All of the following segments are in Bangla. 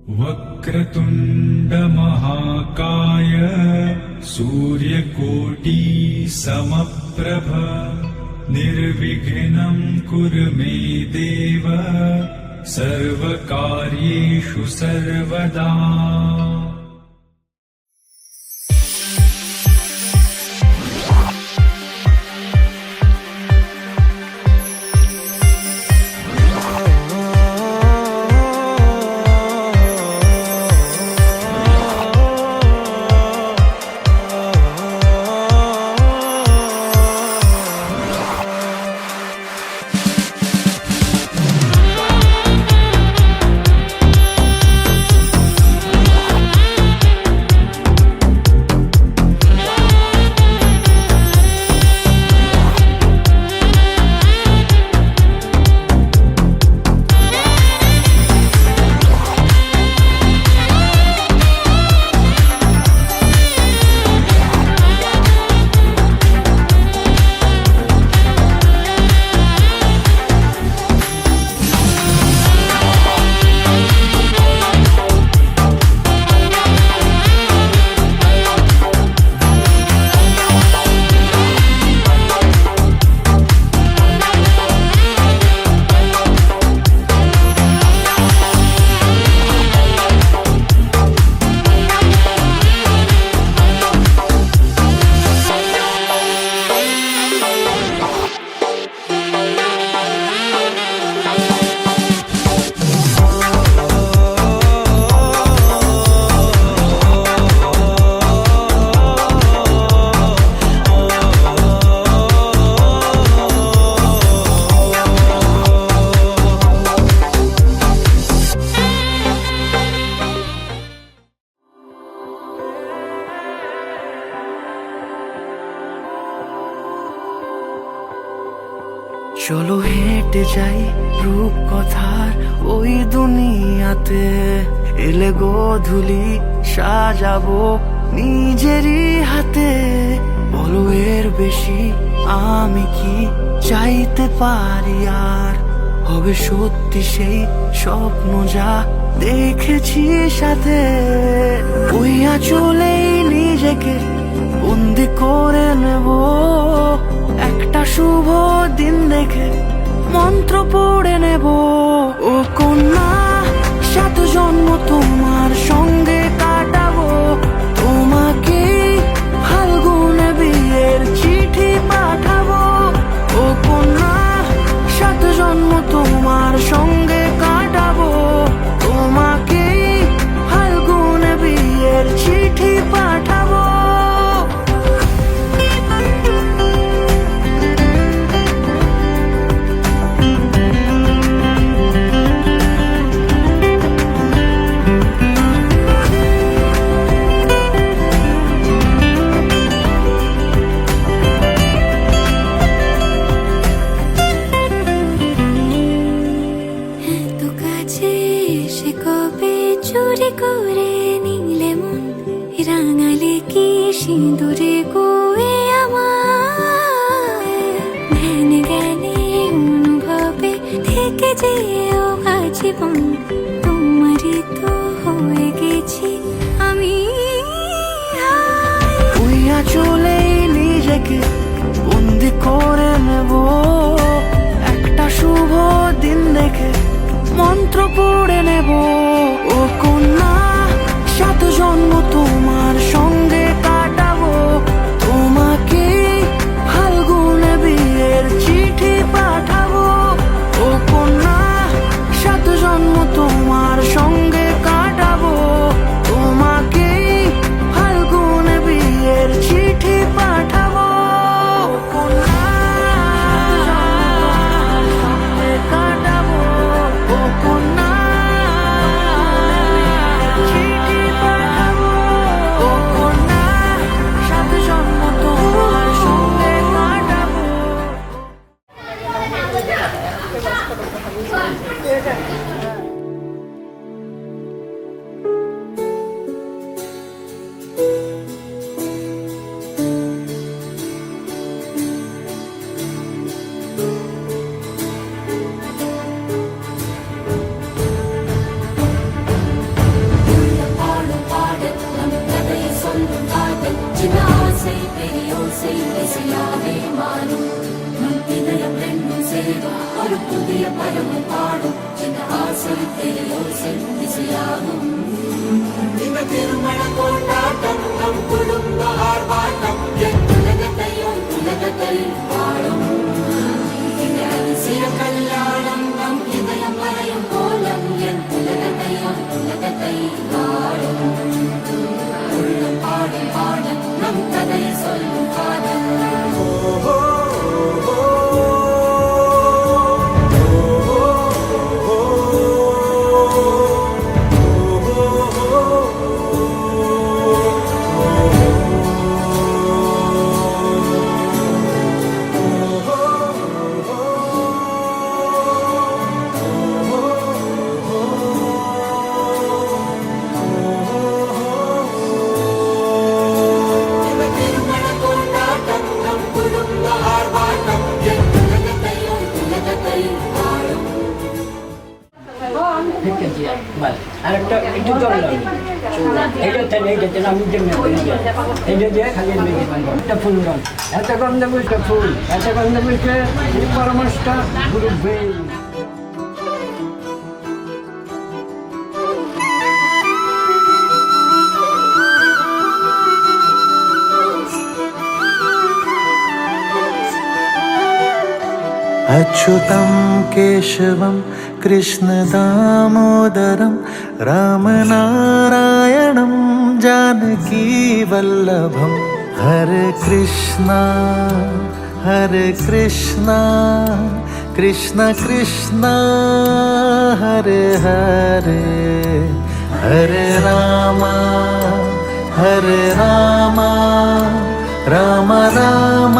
वक्रतुण्ड महाकाय सूर्यकोटि समप्रभ निर्विघ्नं कुरु मे देव सर्वकार्येषु सर्वदा। চলো হেঁটে যাই রূপকথার ওই দুনিয়াতে, এলে গোধূলি সাজাবো নিজেরই হাতে। বলো এর বেশি আমি কি চাইতে পারি আর, হবে সত্যি সেই স্বপ্ন যা দেখেছি সাথে। ওই আঁচলেই নিজেকে বন্দি করে নেব, একটা শুভ দিন দেখে মন্ত্র পড়ে নেব। ও কন্যা, 7 জন্ম তোমার সঙ্গে কাটাবো, তোমাকে ফাল্গুনে বিয়ের চিঠি পাঠাবো। ও কন্যা, 7 জন্ম তোমার সঙ্গে কাটাবো, তোমাকে ফাল্গুনে বিয়ের চিঠি পাঠাবো। চুরি করে নিলে মন, রাঙালে কি সিঁদুরে গোয়ে আমার। ধ্যানে জ্ঞানে অনুভবে থেকে যেও আজীবন, তোমারই তো হয়ে গেছি আমি। ওই আঁচলেই নিজেকে বন্দি করে নেব, একটা শুভ দিন দেখে মন্ত্র পড়ে নেব। ও কন্যা, 7 জন্ম তোমার সঙ্গে কাটাবো, তোমাকে ফাল্গুনে বিয়ের চিঠি পাঠাবো। ও কন্যা, 7 জন্ম তোমার সঙ্গে কাটাবো, তোমাকে ফাল্গুনে বিয়ের চিঠি পাঠাবো। ও কন্যা, সঙ্গে কাটাবো, ও কন্যা চিঠি পাঠাবো। ও কন্যা। സേവ ഒരു പുതിയ പരമം പാടും ജനഹാസം തെരുവോസം ദിശയാകും ഇന്ന് തിരുമണ കൊണ്ടാട്ടം നം കുടുംബ ആർഭാട്ടം ഉലകത്തെ പാടും ഇന്ന് അതിശയ കല്യാണം നം ഹൃദയം മറയും കോലം എൻ ഉലകത്തെ പാടും ഉള്ളം പാടും പാടും നം കഥയെ சொல்லும் காதல் আরেকটা একটু জল এইটা আমি এইটা দিয়ে খালি একটা ফুল রং এত গন্ধ বুঝতে ফুল এত গন্ধ বুঝতে পরামর্শটা ঘুরবে अच्युतं केशवं कृष्णदामोदरं रामनारायणं जानकीवल्लभं हरे कृष्णा कृष्ण कृष्ण हरे हरे हरे राम राम राम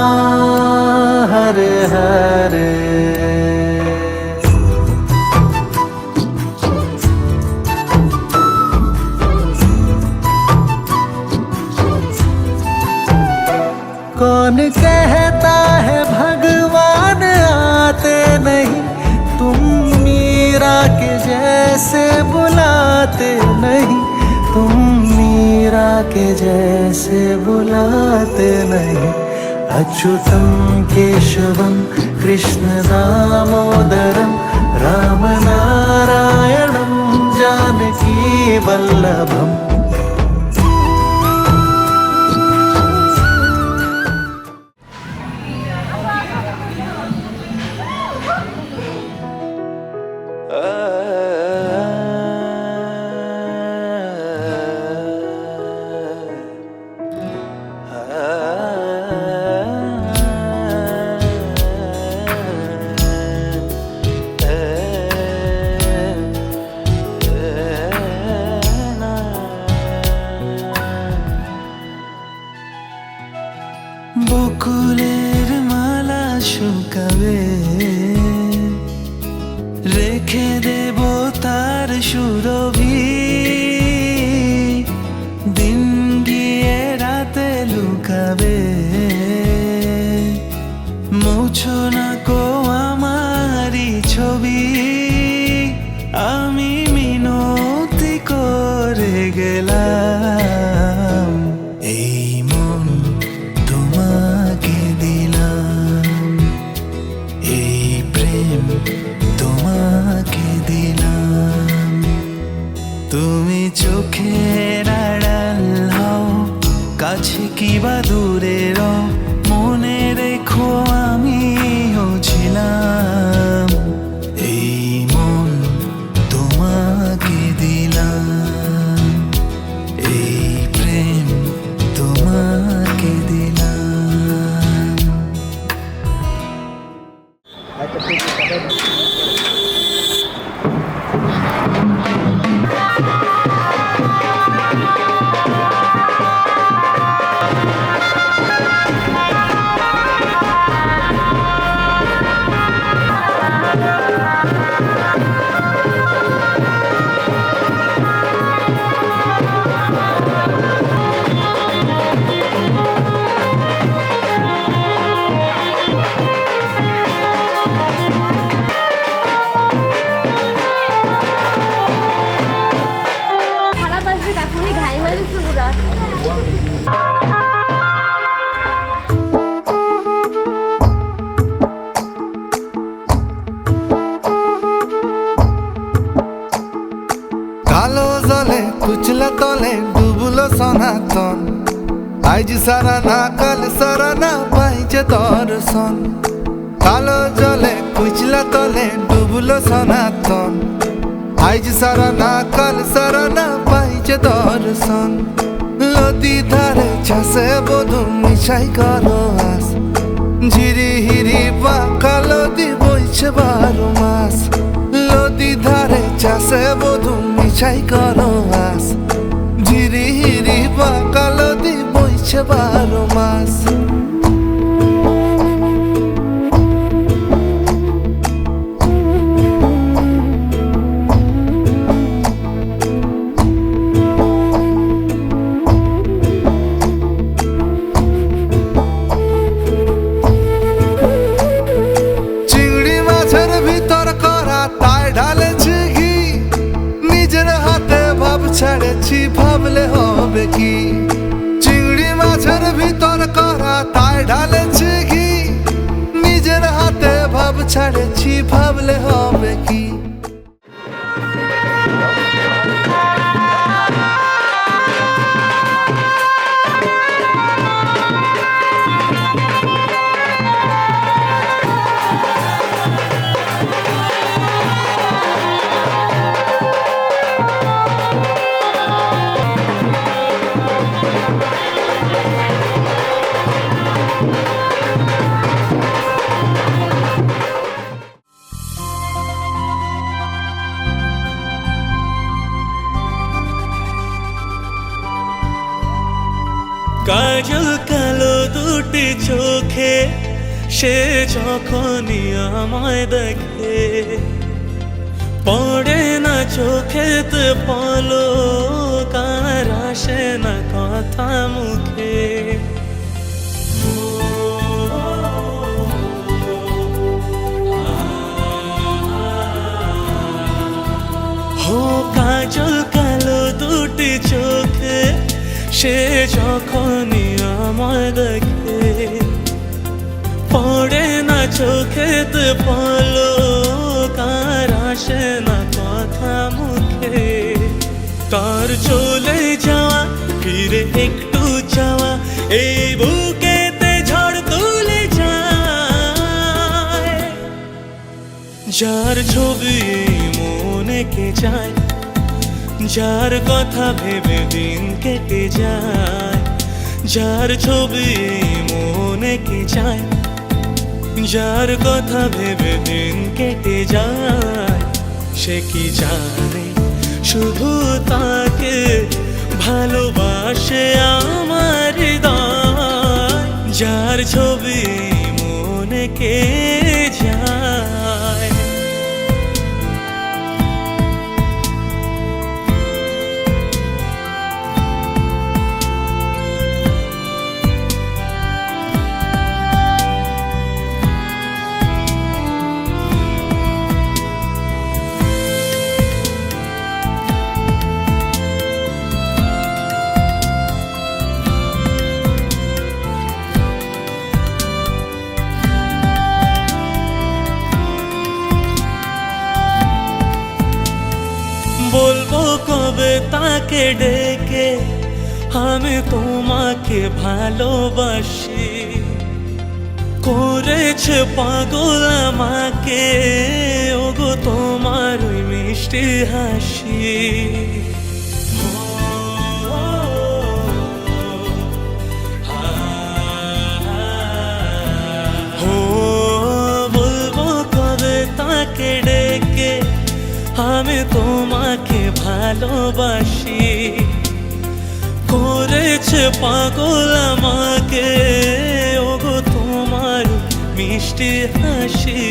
हरे हरे कौन कहता है भगवान आते नहीं तुम मीरा के जैसे बुलाते नहीं तुम मीरा के जैसे बुलाते नहीं अच्युतं केशवं कृष्णदामोदरं रामनारायणं जानकीवल्लभम् বকুলের মালা শুকাবে রেখে দেব তার সুরভি দিন গিয়ে রাতে লুকাবে মুছো না কো আমারি ছবি আমি মিনতি করে গেলাম এই মন তোমাকে দিলাম এই প্রেম তোমাকে দিলাম তুমি চোখের আড়াল হও কাছে কিবা দূরে রও মনে রেখো আমিও ছিলাম এই মন তোমাকে দিলাম এই প্রেম তোমাকে দিলাম কুচলা তলে ডুবলো সনাতন আজ সারা না কাল সারা না পাইছে দর্শন কালো জলে কুচলা তলে ডুবলো সনাতন আজ সারা না কাল সারা না পাইছে দর্শন নদী ধারে চাষে বধু মিশাই করো আস ঝিরি হিরি বাঁকা নদী বইছে 12 মাস নদী ধারে চাষে বধু মিশাই করো আস ঝিরি হিরি বাঁকা নদী বইছে 12 মাস ছেড়েছি ভাবলে হবে কি চিংড়ি মাছের ভিতর করা তাই ঢালেছি ঘি নিজের হাতে ভাব ছেড়েছি ভাবলে হবে কি কাজল কালো দুটি চোখে সে যখনই আমায় দেখে পড়ে না চোখেতে পলক আর আসে না কথা মুখে হো কাজল কালো দুটি চোখে সে যখনই আমায় দেখে পড়ে না চোখেতে পলক আর আসে না কথা মুখে তার চলে যাওয়া ফিরে একটু যাওয়া এই বুকেতে ঝড় তুলে যায় যার ছবি মনে কে যায় যার কথা ভেবে দিন কেটে যায় যার ছবি মনে কে যায় যার কথা ভেবে দিন কেটে যায় সে কি জানে শুধু তাকে ভালোবাসে আমার হৃদয় যার ছবি মনে কে যায় বলবো কবে তাকে ডেকে আমি তোমাকে ভালোবাসি করেছে পাগল আমাকে ওগো তোমার ওই মিষ্টি হাসি বলবো কবে তাকে ডেকে আমি তোমাকে ভালোবাসি করেছে পাগল আমাকে ওগো তোমার মিষ্টি হাসি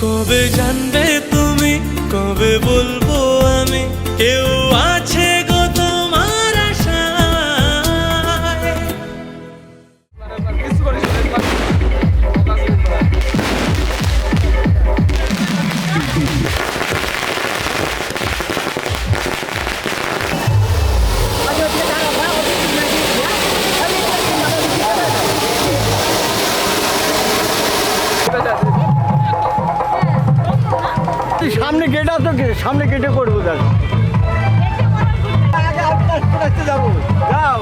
কবে জানবে তুমি কবে বলবো আমি কেউ আছে গো তোমার আশায় সামনে গেট আছে, সামনে গেটে করবো দাদা। আসতে যাবো, যাও।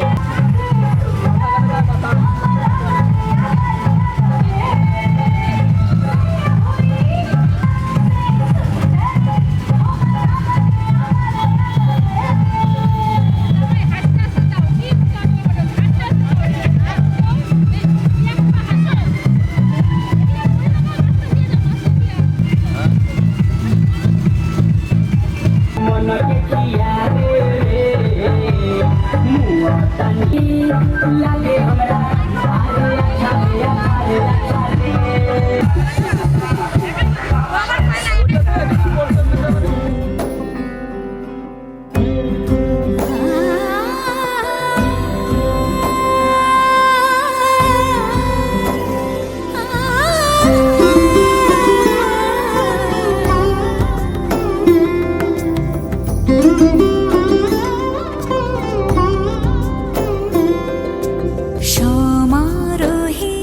সমারোহে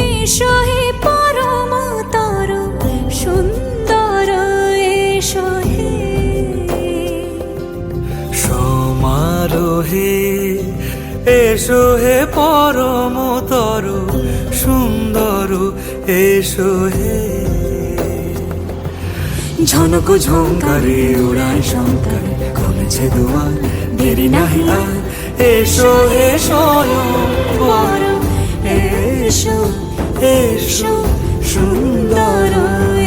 এসো হে পরমতর সুন্দর এসো হে সমারোহে এসো হে পরমতর সুন্দর এসো হে ঝনক ঝঙ্কারে উড়ায় শঙ্কর খুলেছে দুয়ার দেরি নাহি আর এসো হে স্বয়ংবর এসো এসো সুন্দর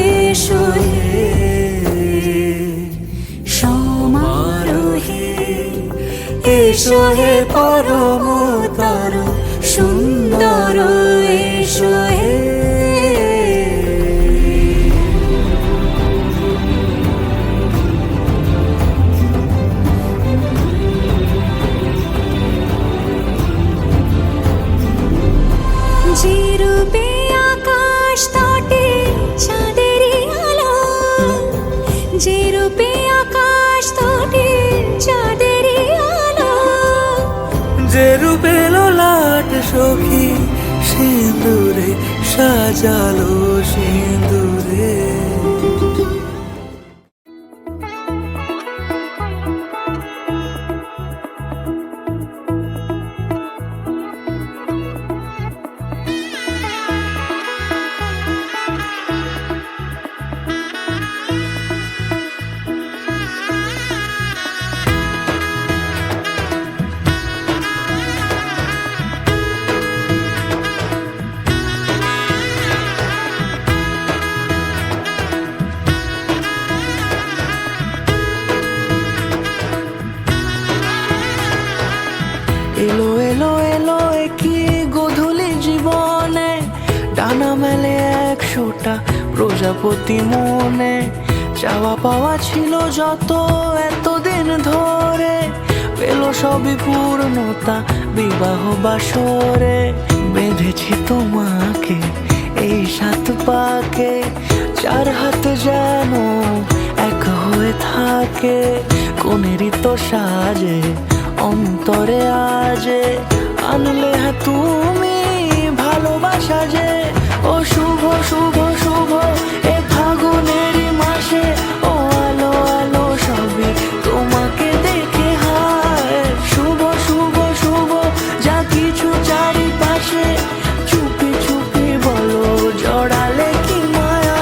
এসো হে সমারোহে এসো হে পরমতর সুন্দর এসো হে যে রূপে আকাশ তটে চাঁদেরই আলো যে রূপে আকাশ তটে চাঁদেরই আলো যে রূপে লোলাট সখী সিঁদুরে সাজালো সিঁদুরে এলো এলো এলো কি গোধূলি জীবনে ডানা মেলে 100টা প্রজাপতি মনে চাওয়া পাওয়া ছিল যত এতদিন ধরে পেল সবই পূর্ণতা বিবাহ বাসরে বেঁধেছি তোমাকে এই 7 পাকে 4 হাত যেন এক হয়ে থাকে কোনেরই তো সাজে অন্তরে আজে আনলে হ্যাঁ তুমি ভালোবাসা যে ও শুভ শুভ শুভ এ ফাগুনেরই মাসে ও আলো আলো সবই তোমাকে দেখে হায় শুভ শুভ শুভ যা কিছু চারিপাশে চুপি চুপি বলো জড়ালে কি মায়া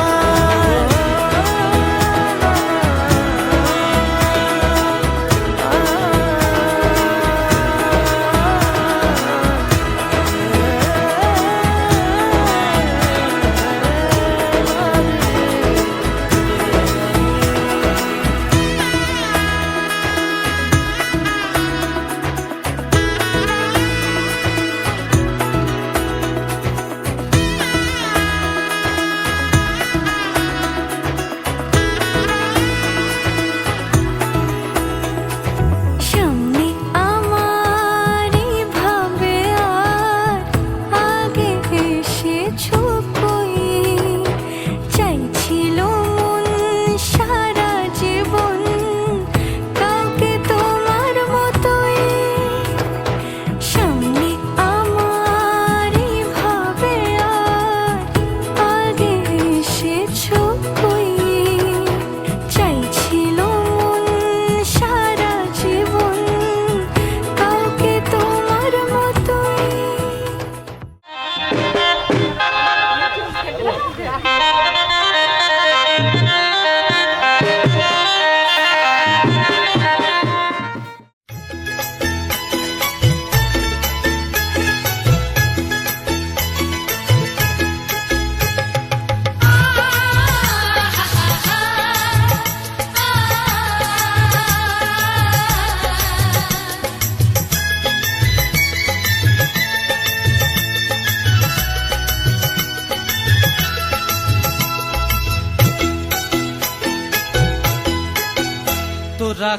তোরা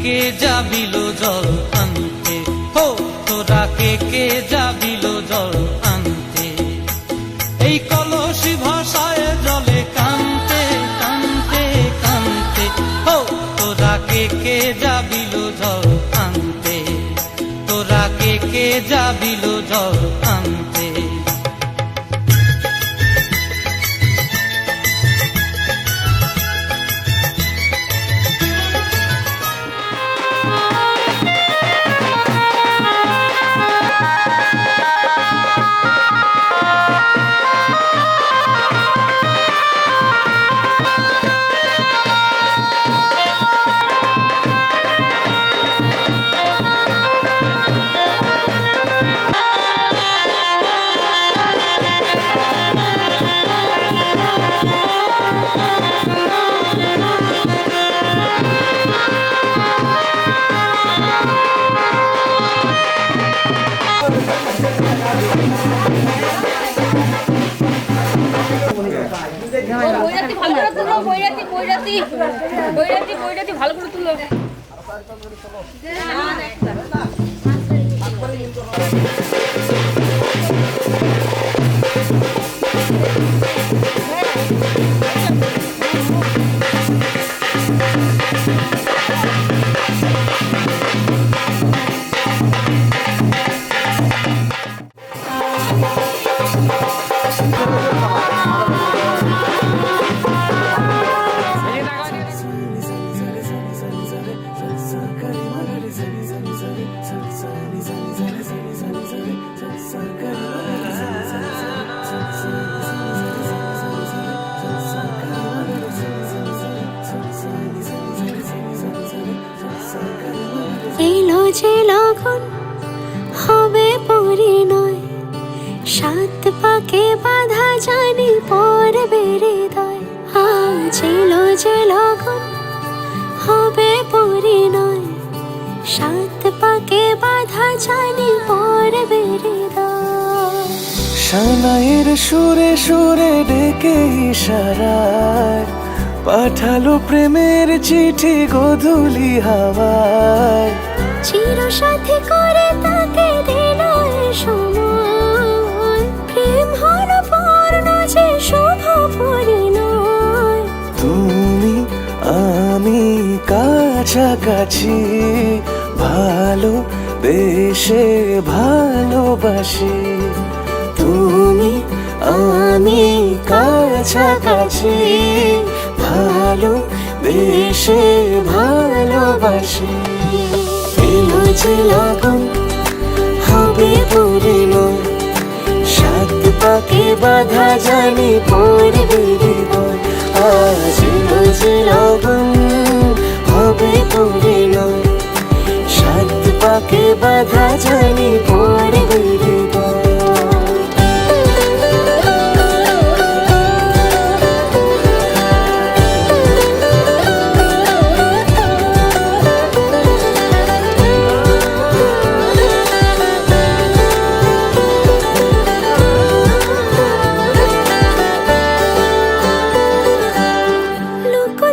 কে যাবিল জল আনতে, হো তোরা কে যাবিল জল আনতে, এই কলসি ভাষায় জলে কানতে কানতে কানতে, হো তোরা কে যাবিল জল আনতে, তোরা কে যাবিল জল আনতে। বৈরাতি ভালো করে তুলো, বৈরাতি বৈরাতি বৈরাতি বৈরাতি ভালো করে তুলো। এলো যে লগন হবে পরিণয়, সাত পাকে বাধা জানি পড়বে হৃদয়। আজ এলো যে লগন হবে পরিণয়, সাত পাকে বাধা জানি পড়বে হৃদয়। সানাইয়ের সুরে সুরে ডেকে ইশারায় পাঠালো প্রেমের চিঠি গোধূলি হাওয়ায়। চির সাথী করে তাকে দিল এ সময়, প্রেম হলো পূর্ণ যে শুভ পরিণয়। তুমি আমি কাছাকাছি, ভালো বেশে ভালোবাসি। তুমি আমি কাছাকাছি, ভালো বেশে ভালোবাসি। এলো যে লগন হবে পরিণয়, সাত পাকে বাধা জানি পড়বে হৃদয়। আজ এলো যে লগন হবে পরিণয়, সাত পাকে বাধা জানি পড়বে হৃদয়।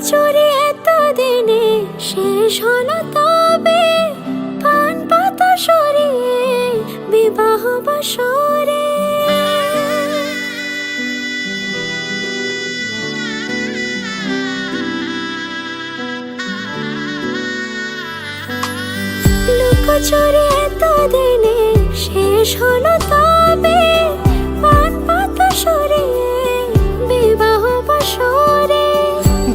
চুরি এতদিনে শেষ হলো তবে, পান পাতা সরিয়ে বিবাহ বাসরে। লুকোচুরি এতদিনে শেষ হলো তবে, পান পাতা সরিয়ে বিবাহ বাসরে।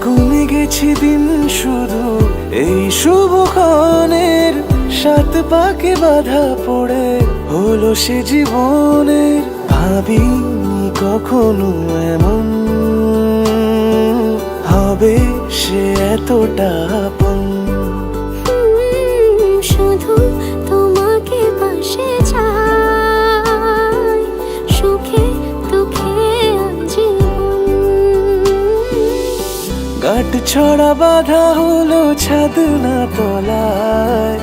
গুনে গেছি দিন শুধু এই শুভক্ষণের, সাত পাকে বাধা পড়ে হলো সে জীবনের। ভাবিনি কখনো এমন হবে সে এতটা আপন। শুধু তোমাকে পাশে চাই, সুখে দুঃখে আজীবন। গাঁট ছড়া বাধা হলো ছাদ না তলায়,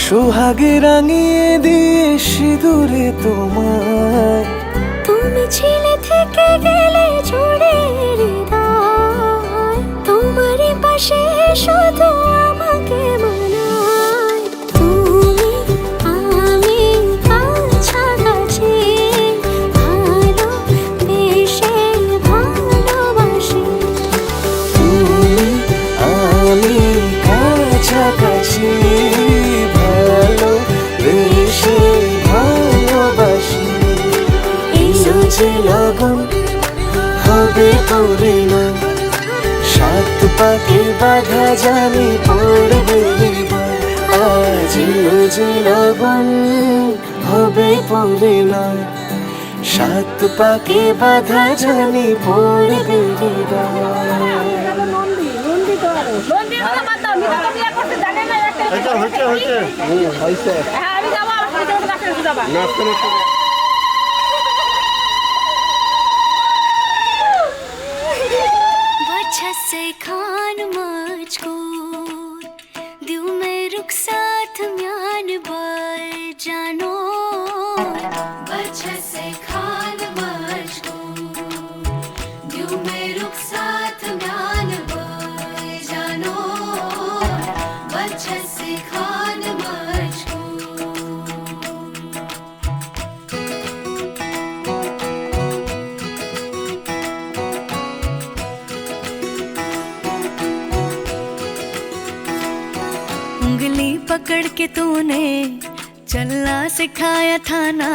সোহাগে রাঙিয়ে দিয়ে সিঁদুরে তোমায়। তুমি ছিলে থেকে গেলে জুড়ে হৃদয়, তোমারই পাশে শুধু আমাকে পড়ে না, সাত পাকে বাধা জানি পড়বে এবার। আজ যে লগন হবে পড়ে না, সাত পাকে বাধা জানি পড়বে এবার। মন্দির কথা বাদ দাও, মিতা তো বিয়ে করতে জানে না একটা হয়েছে হ্যাঁ আমি যাবো আমার সাথে যাবো নাচতে যাবা वजह से खान मुझको दिल में रुख साथ म्यान बार जानो, वजह से खान मुझको दिल में रुख साथ म्यान बार जानो, वजह से खान मुझको। उंगली पकड़ के तूने चलना सिखाया था ना,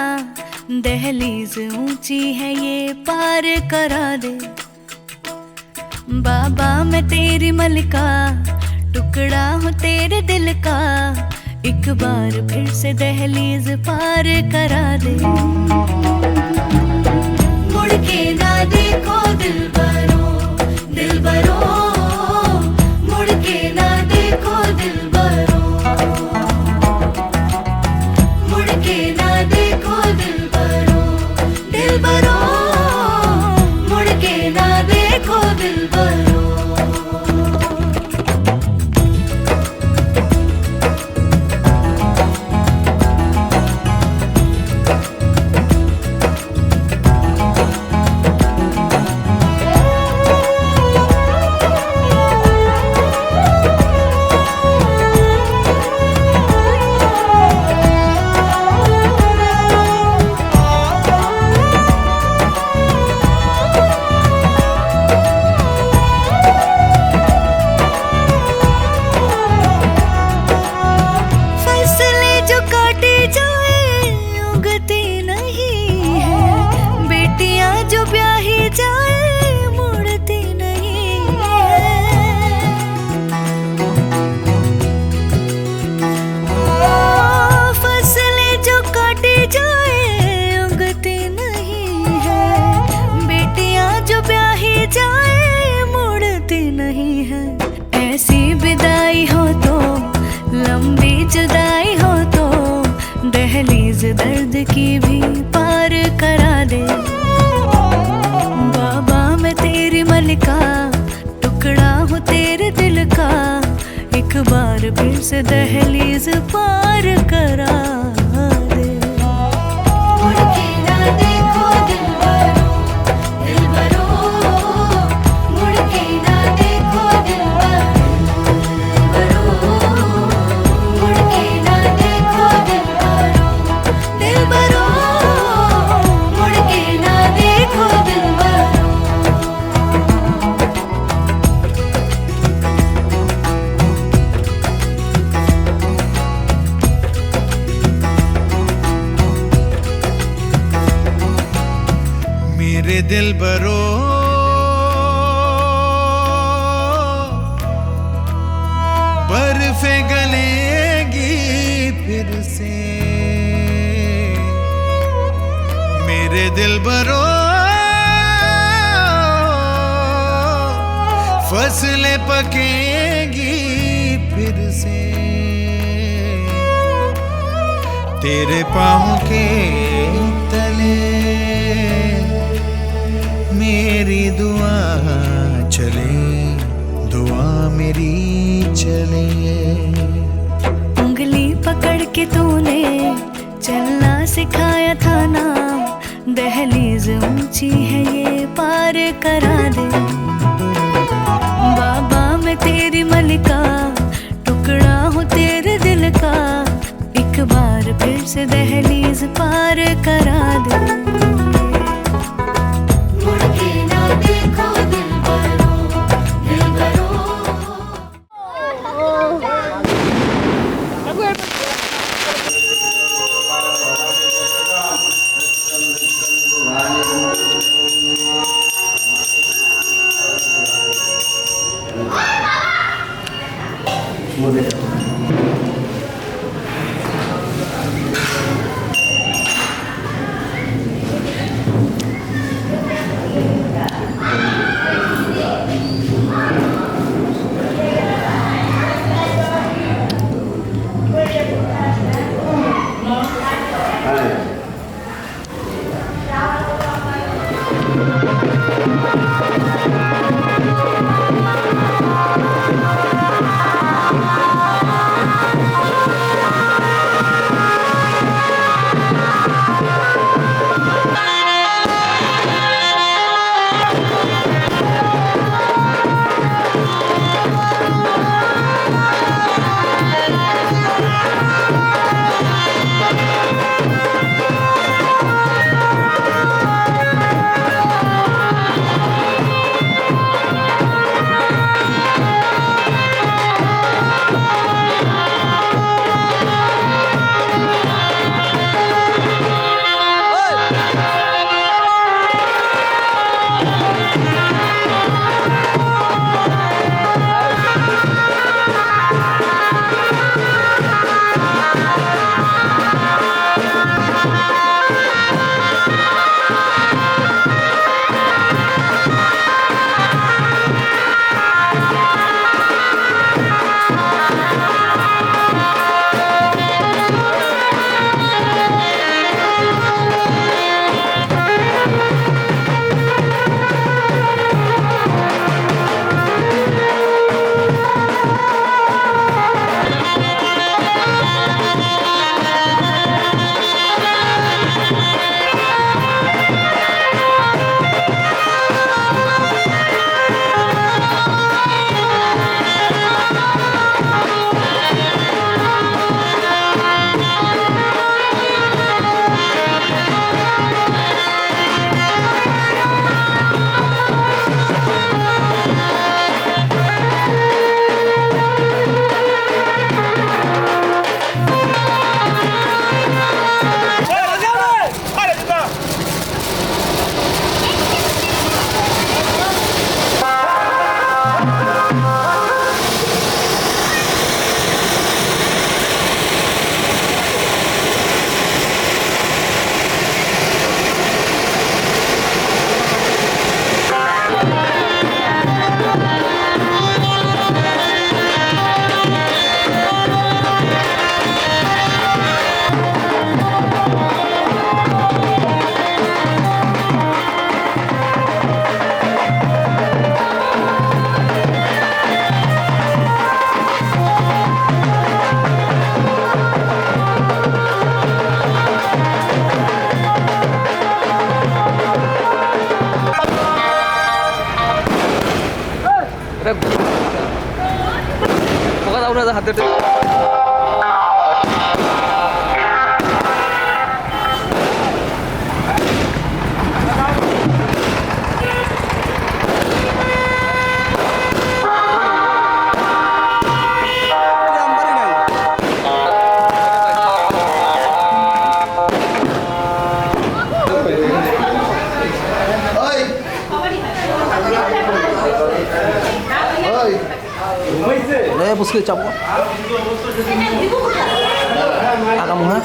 दहलीज ऊंची है ये पार करा दे। बाबा मैं तेरी मलिका, टुकड़ा हूँ तेरे दिल का, एक बार फिर से दहलीज पार करा दे। मुड़ के ना देखो दिलबरो, दिलबरो, मुड़ के ना देखो दिलबरो, मुड़ के ना देखो दिलबरो, दिलबरो, मुड़ के ना देखो दिलबरो। फसलें जो काटी जाए उगती नहीं है, बेटियां जो ब्याही जाए मुड़ती नहीं है। फसलें जो काटी जाए उगती नहीं है, बेटियां जो ब्याही जाए मुड़ती नहीं है। ऐसी विदाई हो तो लंबी जुदाई हो तो दहलीज दर्द की भी पार करा दे। बाबा मैं तेरी मलिका, टुकड़ा हूँ तेरे दिल का, एक बार फिर से दहलीज पार करा दे। मुड़ के ना देखो दिलबरो, दिलबरो, मुड़ के ना देखो दिलबरो, मुड़ के ना देखो दिलबरो, दिलबरो, मुड़ के ना देखो दिलबरो। मेरे दिल बरो बर्फे गलेगी फिर से, मेरे दिल बरो फसलें पकेगी फिर से, तेरे पाँव के तले मेरी दुआ चले, दुआ मेरी चले। उंगली पकड़ के तूने चलना सिखाया था ना, दहलीज ऊंची है ये पार करा दे। बाबा मैं तेरी मलिका, टुकड़ा हूँ तेरे दिल का, एक बार फिर से दहलीज पार करा दे। मुड़ के ना देखो दिलबरो, दिलबरो। বলে যাবো। Busque chọc agak mengah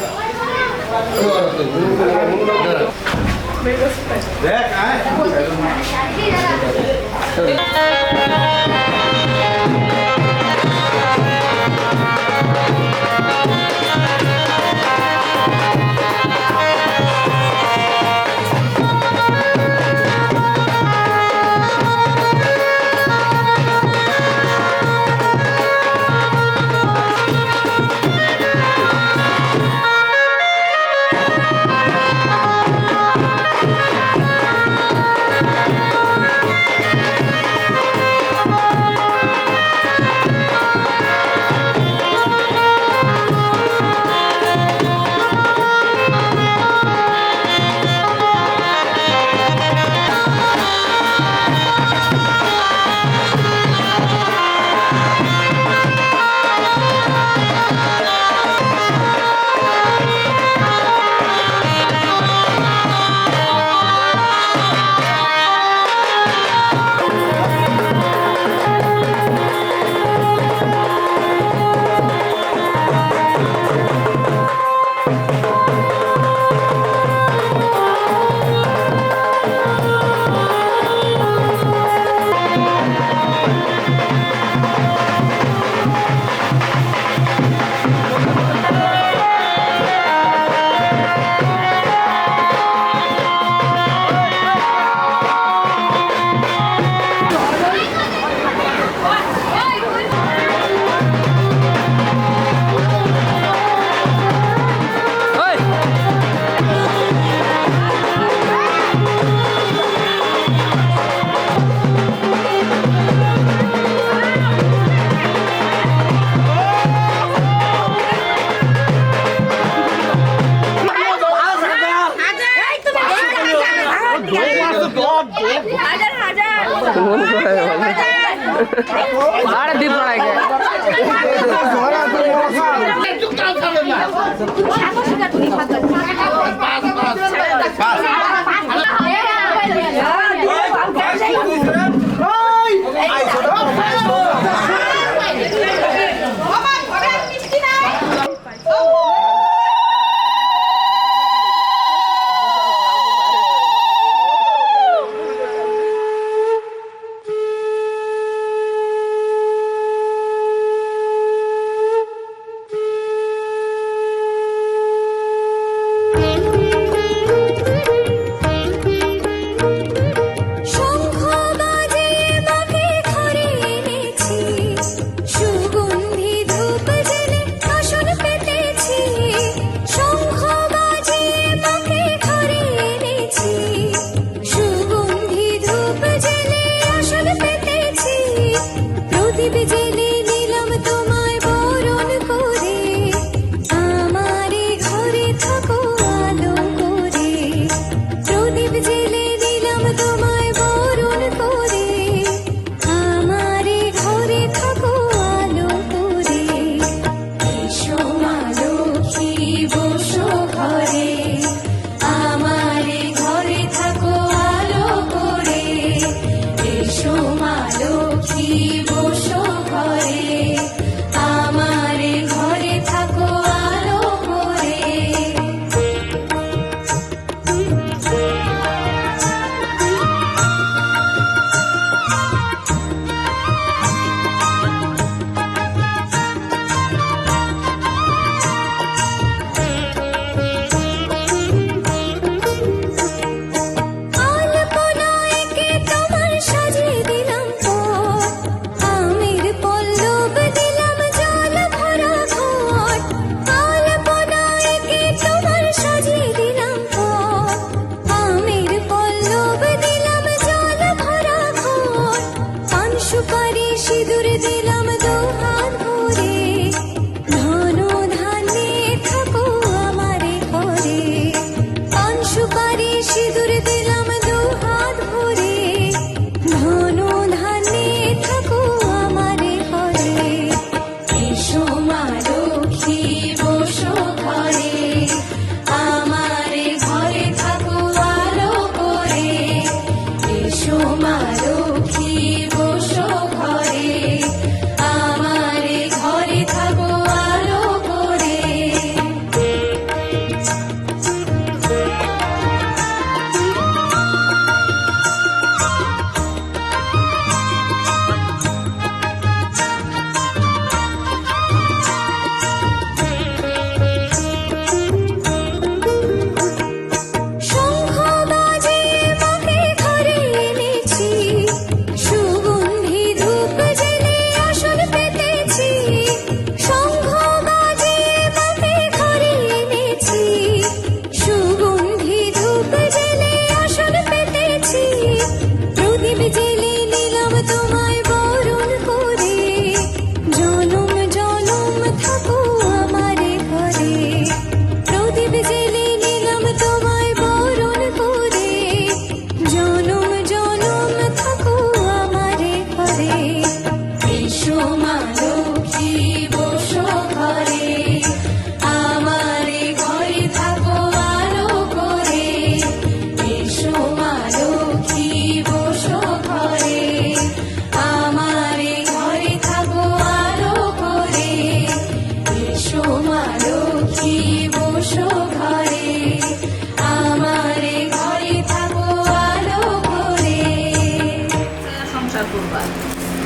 আরে দীপ লড়াই কে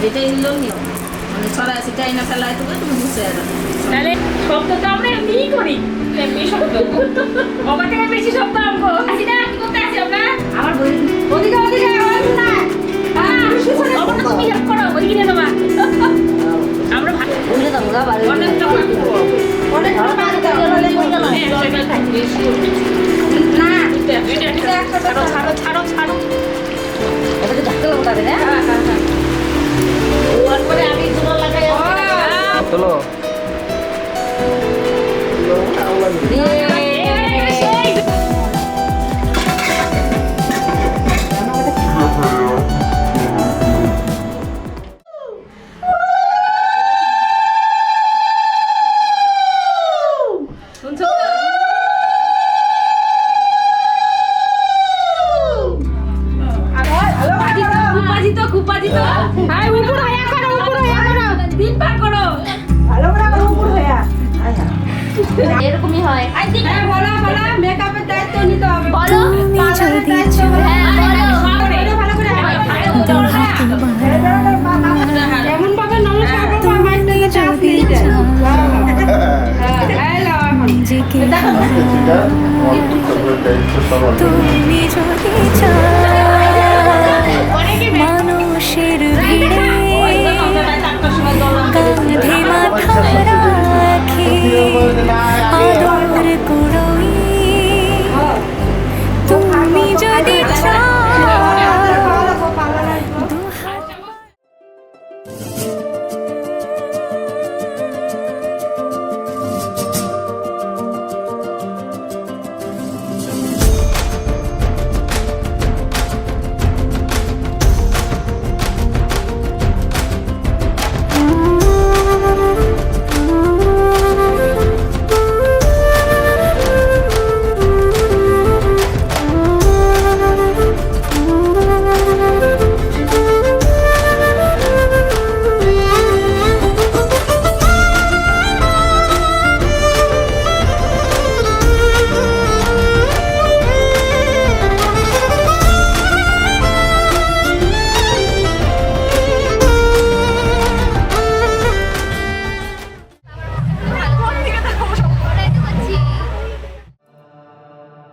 এটা ইনলো নিয়ম মানে ছড়া সেটাই না ফেলায় তুমি তুমি বুঝতে যাবে তাহলে শব্দ তো আমরা এমনিই করি এমনি শব্দ আমার থেকে বেশি শব্দ আমগো আসি না কি করতে আসি আমরা আমার ওদিকে ওদিকে না আমার তুমি হেল্প করো ওদিকে নিয়ে যাবা আমরা বলে দাও না বারে অনেক না ছাড়ো ছাড়ো ছাড়ো এটা তো ধাক্কা লাগাবে না হ্যাঁ হ্যাঁ হ্যাঁ তারপরে আমি জোড়া লাগাই চলো এরকমই হয় বলো বলো মেকআপের দায়িত্ব নিতে হবে বলো যদি এমন ভাবে নমস্কার করবো মাইন্ডে চাপ নিতে নিজেকে তুমি যদি চাও মানুষের ভিড়ে কাঁধে মাথা রাখি আদর কুড়োই তুমি যদি চাও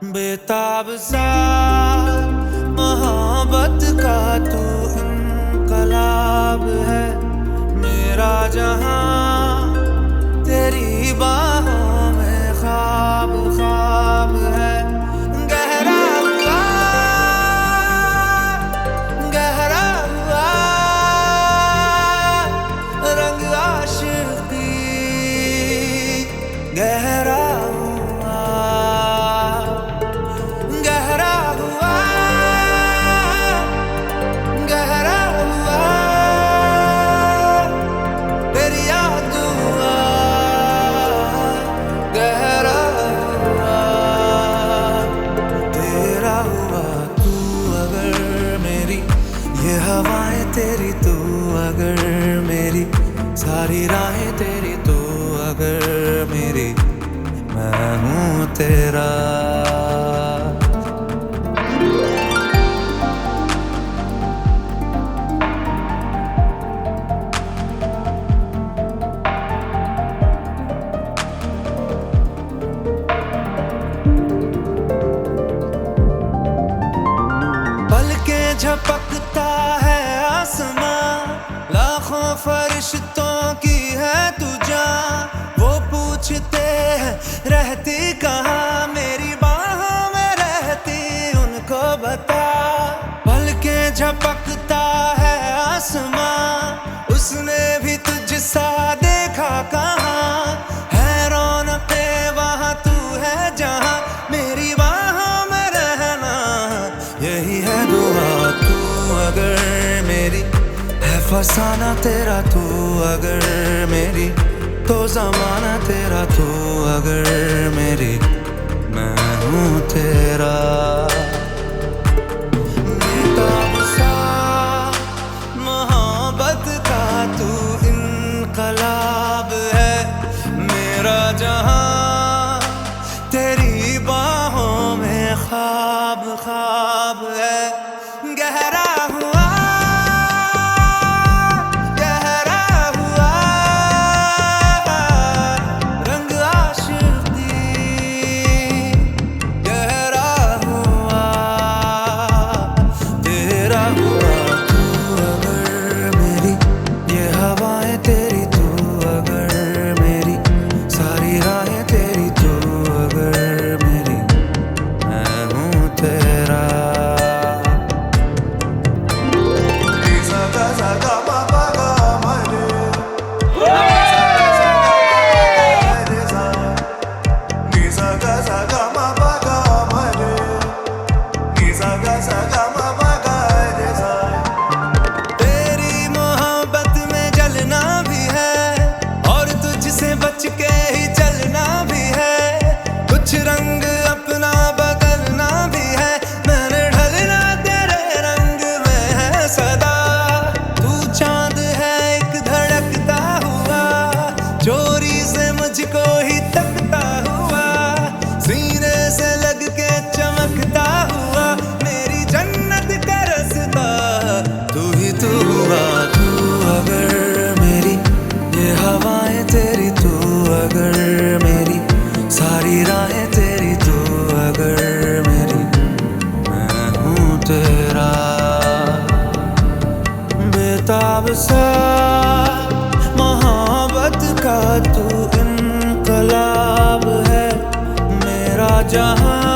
बेताब सा मोहब्बत का तू इनकलाब है मेरा जहां तेरी बाहों में ख्वाब ख्वाब है गहरा हुआ रंग आशिकी गहरा तेरी तू अगर मेरी सारी राहें तेरी तू अगर मेरी मैं हूँ तेरा पलकें झपकता है आसमां लाखों फरिश्तों की है तू जान वो पूछते हैं रहती कहाँ मेरी बाहों में रहती उनको बता पलकें झपकता है आसमां उसने भी तुझसा देखा कहाँ है रौनके वहाँ तू है जहाँ मेरी बाहों में रहना यही है दुआ तू अगर मेरी है फसाना तेरा तू अगर मेरी तो जमाना तेरा तू अगर मेरी मैं हूँ तेरा बेताब सा मोहब्बत का तू इनकलाब है मेरा जहां तेरी बाहों में ख्वाब ख्वाब है गहरा हुआ रंग आशिकी गहरा हुआ तेरा हुआ तू अगर मेरी ये हवा तेरा बेताब सा मोहब्बत का तू इनकलाब है मेरा जहां